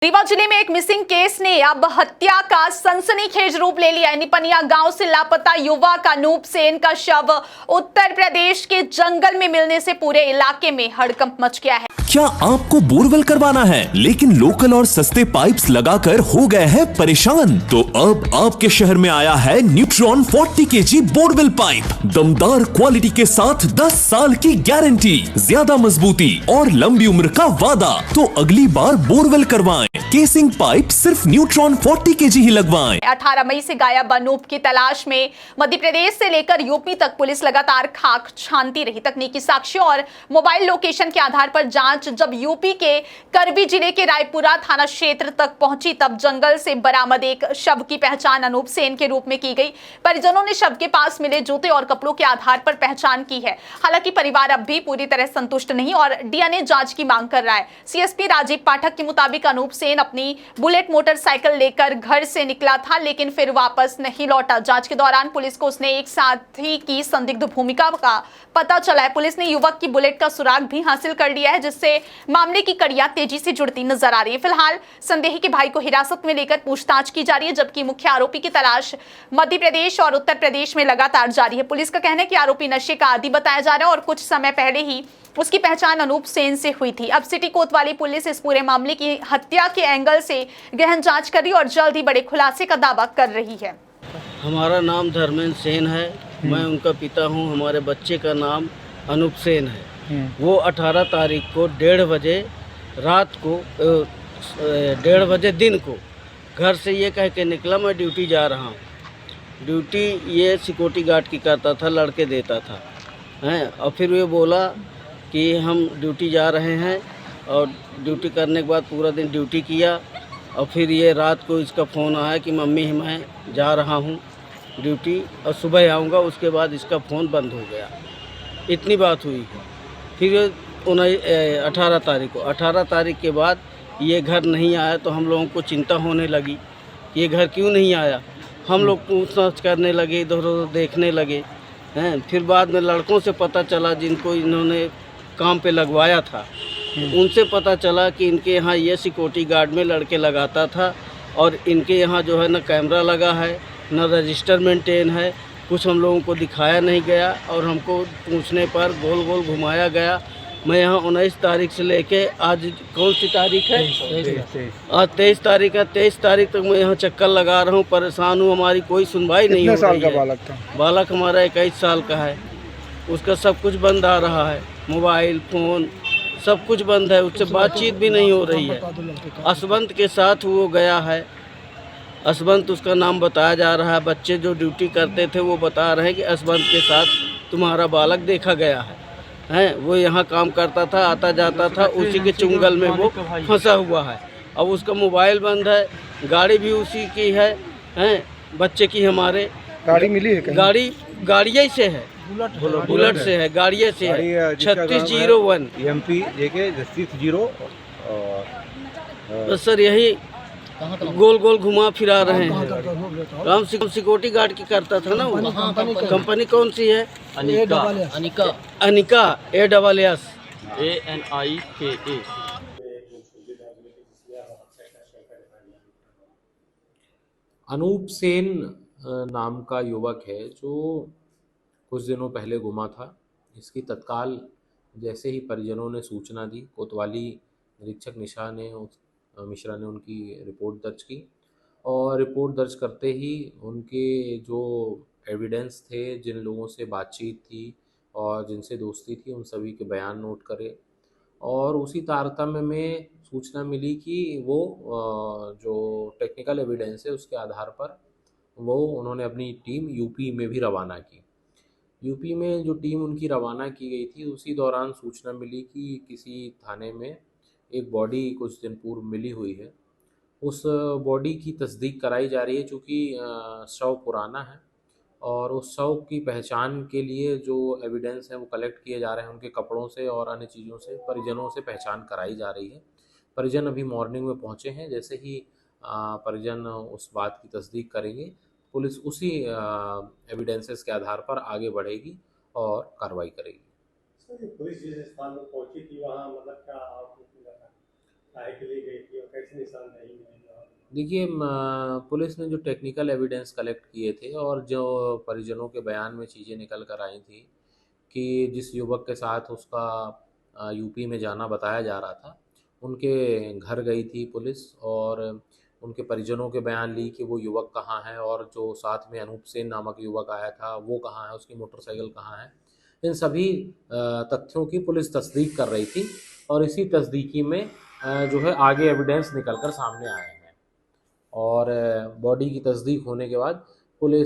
रीवा जिले में एक मिसिंग केस ने अब हत्या का सनसनीखेज रूप ले लिया है। निपनिया गांव से लापता युवक अनूप सेन का शव उत्तर प्रदेश के जंगल में मिलने से पूरे इलाके में हड़कंप मच गया है। क्या आपको बोरवेल करवाना है लेकिन लोकल और सस्ते पाइप्स लगाकर हो गए हैं परेशान? तो अब आपके शहर में आया है न्यूट्रॉन 40 kg बोरवेल पाइप। दमदार क्वालिटी के साथ 10 साल की गारंटी, ज्यादा मजबूती और लंबी उम्र का वादा। तो अगली बार बोरवेल करवाएं। केसिंग पाइप सिर्फ न्यूट्रॉन 40 kg ही लगवाएं। 18 मई से गायब अनूप की तलाश में मध्य प्रदेश से लेकर यूपी तक पुलिस लगातार खाक छानती रही। तकनीकी साक्ष्यों और मोबाइल लोकेशन के आधार पर जांच जब यूपी के करबी जिले के रायपुरा थाना क्षेत्र तक पहुंची, तब जंगल से बरामद एक शव की पहचान अनूप सेन के रूप में की गई। परिजनों ने शव के पास मिले जूते और कपड़ों के आधार पर पहचान की है। हालांकि परिवार अब भी पूरी तरह संतुष्ट नहीं और डीएनए जांच की मांग कर रहा है। सीएसपी राजीव पाठक के मुताबिक अनूप सेन अपनी बुलेट मोटरसाइकिल लेकर घर से निकला था, लेकिन फिर वापस नहीं लौटा। जांच के दौरान पुलिस को उसने एक साथी की संदिग्ध भूमिका का पता चला है। पुलिस ने युवक की बुलेट का सुराग भी हासिल कर लिया है, जिससे मामले की कड़ियां तेजी से जुड़ती नजर आ रही है। फिलहाल संदेही के भाई को हिरासत में लेकर पूछताछ की जा रही है, जबकि मुख्य आरोपी की तलाश मध्य प्रदेश और उत्तर प्रदेश में लगातार जारी है। पुलिस का कहना है कि आरोपी नशे का आदी बताया जा रहा है और कुछ समय पहले ही उसकी पहचान अनूप सेन से हुई थी। अब सिटी कोतवाली पुलिस इस पूरे मामले की हत्या के एंगल से गहन जांच कर रही और जल्द ही बड़े खुलासे का दावा कर रही है। हमारा नाम धर्मेंद्र सेन है, मैं उनका पिता हूं। हमारे बच्चे का नाम अनूप सेन है। वो 18 तारीख को 1:30 बजे रात को 1:30 बजे दिन को घर से ये कह के निकला मैं ड्यूटी जा रहा हूँ। ड्यूटी ये सिक्योरिटी गार्ड की करता था, लड़के देता था हैं। और फिर ये बोला कि हम ड्यूटी जा रहे हैं, और ड्यूटी करने के बाद पूरा दिन ड्यूटी किया। और फिर ये रात को इसका फ़ोन आया कि मम्मी मैं जा रहा हूँ ड्यूटी और सुबह आऊँगा। उसके बाद इसका फ़ोन बंद हो गया। इतनी बात हुई है। फिर 18 तारीख के बाद ये घर नहीं आया, तो हम लोगों को चिंता होने लगी कि ये घर क्यों नहीं आया। हम लोग पूछताछ करने लगे, इधर उधर देखने लगे हैं। फिर बाद में लड़कों से पता चला जिनको इन्होंने काम पे लगवाया था, उनसे पता चला कि इनके यहाँ ये सिक्योरिटी गार्ड में लड़के लगाता था, और इनके यहाँ जो है ना कैमरा लगा है, ना रजिस्टर मेंटेन है। कुछ हम लोगों को दिखाया नहीं गया और हमको पूछने पर गोल गोल घुमाया गया। मैं यहाँ 19 तारीख से लेके आज कौन सी तारीख है? आज 23 तारीख है। 23 तारीख तक मैं यहाँ चक्कर लगा रहा हूँ, परेशान हूँ। हमारी कोई सुनवाई नहीं हो रही है। कितने साल का बालक था? बालक हमारा 21 साल का है। उसका सब कुछ बंद आ रहा है, मोबाइल फ़ोन सब कुछ बंद है। उससे बातचीत भी नहीं हो रही है। असवंत के साथ वो गया है। असवंत उसका नाम बताया जा रहा है। बच्चे जो ड्यूटी करते थे वो बता रहे हैं कि असवंत के साथ तुम्हारा बालक देखा गया है। वो यहाँ काम करता था, आता जाता था, उसी के चुंगल में वो फंसा हुआ है। अब उसका मोबाइल बंद है, गाड़ी भी उसी की है। बच्चे की हमारे गाड़ी मिली है कहीं? गाड़िए से है, बुलेट से है, गाड़िए से है। 3601 MP JK 36 बस सर यही गोल गोल घुमा फिरा रहे हैं। हम सिक्योरिटी गार्ड की करता था ना वो। कंपनी कौन सी है? Anika Anika AAS ANIKA। अनूप सेन नाम का युवक है जो कुछ दिनों पहले गुमा था। इसकी तत्काल जैसे ही परिजनों ने सूचना दी, कोतवाली निरीक्षक मिश्रा ने उनकी रिपोर्ट दर्ज की, और रिपोर्ट दर्ज करते ही उनके जो एविडेंस थे, जिन लोगों से बातचीत थी और जिनसे दोस्ती थी, उन सभी के बयान नोट करे। और उसी तारतम्य में सूचना मिली कि वो जो टेक्निकल एविडेंस है उसके आधार पर वो उन्होंने अपनी टीम यूपी में भी रवाना की। यूपी में जो टीम उनकी रवाना की गई थी, उसी दौरान सूचना मिली कि किसी थाने में एक बॉडी कुछ दिन पूर्व मिली हुई है। उस बॉडी की तस्दीक कराई जा रही है, चूँकि शव पुराना है, और उस शव की पहचान के लिए जो एविडेंस है वो कलेक्ट किए जा रहे हैं। उनके कपड़ों से और अन्य चीज़ों से परिजनों से पहचान कराई जा रही है। परिजन अभी मॉर्निंग में पहुँचे हैं। जैसे ही परिजन उस बात की तस्दीक करेंगे, पुलिस उसी एविडेंसेस के आधार पर आगे बढ़ेगी और कार्रवाई करेगी। पुलिस जिस स्थान पर पहुंची थी वहाँ मतलब क्या आपको लगा? देखिए पुलिस ने जो टेक्निकल एविडेंस कलेक्ट किए थे और जो परिजनों के बयान में चीज़ें निकल कर आई थी कि जिस युवक के साथ उसका यूपी में जाना बताया जा रहा था, उनके घर गई थी पुलिस और उनके परिजनों के बयान ली कि वो युवक कहाँ है और जो साथ में अनूप सेन नामक युवक आया था वो कहाँ है, उसकी मोटरसाइकिल कहाँ है। इन सभी तथ्यों की पुलिस तस्दीक कर रही थी और इसी तस्दीकी में जो है आगे एविडेंस निकल कर सामने आए हैं और बॉडी की तस्दीक होने के बाद पुलिस